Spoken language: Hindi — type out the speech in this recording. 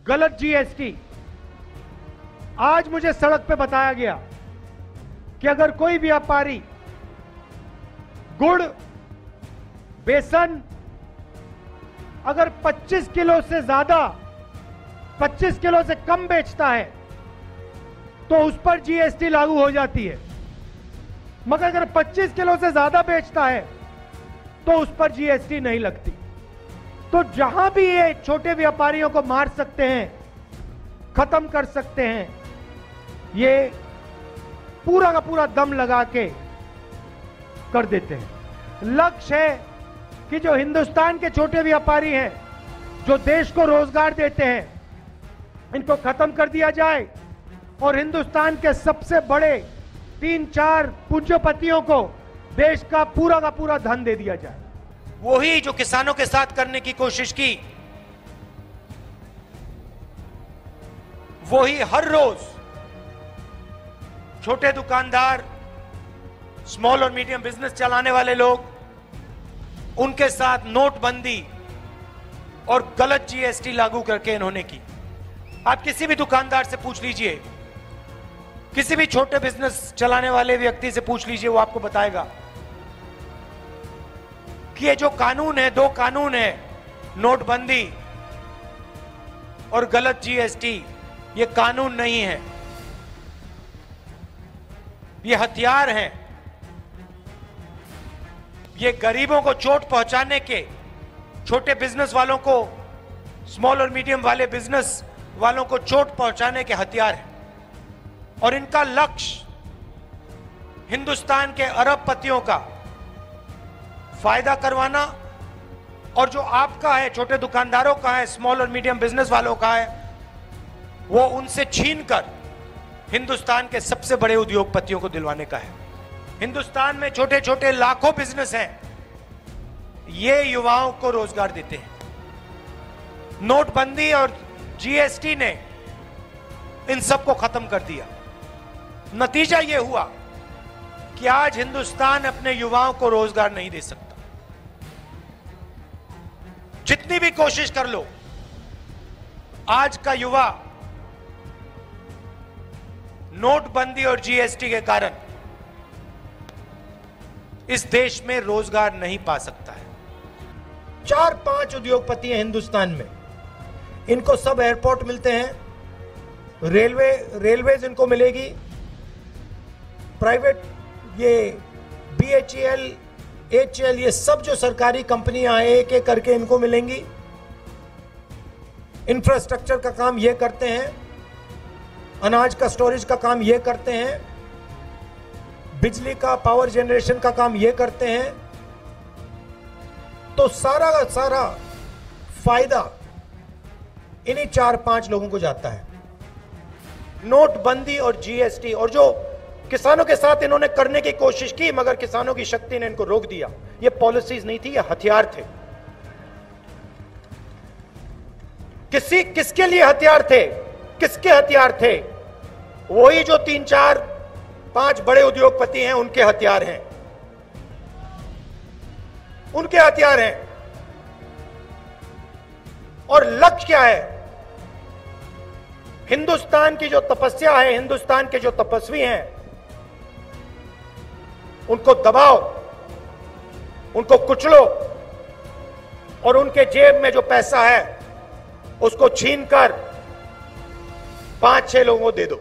गलत जीएसटी। आज मुझे सड़क पे बताया गया कि अगर कोई व्यापारी गुड़, बेसन अगर 25 किलो से ज्यादा, 25 किलो से कम बेचता है तो उस पर जीएसटी लागू हो जाती है, मगर अगर 25 किलो से ज्यादा बेचता है तो उस पर जीएसटी नहीं लगती। तो जहां भी ये छोटे व्यापारियों को मार सकते हैं, खत्म कर सकते हैं, ये पूरा का पूरा दम लगा के कर देते हैं। लक्ष्य है कि जो हिंदुस्तान के छोटे व्यापारी हैं, जो देश को रोजगार देते हैं, इनको खत्म कर दिया जाए और हिंदुस्तान के सबसे बड़े 3-4 पूंजीपतियों को देश का पूरा धन दे दिया जाए। वही जो किसानों के साथ करने की कोशिश की, वही हर रोज छोटे दुकानदार, स्मॉल और मीडियम बिजनेस चलाने वाले लोग, उनके साथ नोटबंदी और गलत जीएसटी लागू करके इन्होंने की। आप किसी भी दुकानदार से पूछ लीजिए, किसी भी छोटे बिजनेस चलाने वाले व्यक्ति से पूछ लीजिए, वो आपको बताएगा कि ये जो कानून है, 2 कानून है, नोटबंदी और गलत जीएसटी, ये कानून नहीं है, ये हथियार हैं। ये गरीबों को चोट पहुंचाने के, छोटे बिजनेस वालों को, स्मॉल और मीडियम वाले बिजनेस वालों को चोट पहुंचाने के हथियार हैं। और इनका लक्ष्य हिंदुस्तान के अरबपतियों का फायदा करवाना, और जो आपका है, छोटे दुकानदारों का है, स्मॉल और मीडियम बिजनेस वालों का है, वो उनसे छीनकर हिंदुस्तान के सबसे बड़े उद्योगपतियों को दिलवाने का है। हिंदुस्तान में छोटे छोटे लाखों बिजनेस हैं, ये युवाओं को रोजगार देते हैं। नोटबंदी और जीएसटी ने इन सबको खत्म कर दिया। नतीजा यह हुआ कि आज हिंदुस्तान अपने युवाओं को रोजगार नहीं दे सकता। जितनी भी कोशिश कर लो, आज का युवा नोटबंदी और जीएसटी के कारण इस देश में रोजगार नहीं पा सकता है। 4-5 उद्योगपति हैं हिंदुस्तान में, इनको सब एयरपोर्ट मिलते हैं, रेलवेज इनको मिलेगी, प्राइवेट ये BHEL, HEL, ये सब जो सरकारी कंपनियां हैं, एक एक करके इनको मिलेंगी। इंफ्रास्ट्रक्चर का काम ये करते हैं, अनाज का स्टोरेज का काम ये करते हैं, बिजली का, पावर जनरेशन का काम ये करते हैं। तो सारा का सारा फायदा इन्हीं 4-5 लोगों को जाता है। नोटबंदी और जीएसटी, और जो किसानों के साथ इन्होंने करने की कोशिश की, मगर किसानों की शक्ति ने इनको रोक दिया। ये पॉलिसीज नहीं थी, ये हथियार थे। किसके लिए हथियार थे? किसके हथियार थे? वही जो 3-4-5 बड़े उद्योगपति हैं, उनके हथियार हैं, उनके हथियार हैं। और लक्ष्य क्या है? हिंदुस्तान की जो तपस्या है, हिंदुस्तान के जो तपस्वी हैं, उनको दबाओ, उनको कुचलो, और उनके जेब में जो पैसा है उसको छीनकर 5-6 लोगों को दे दो।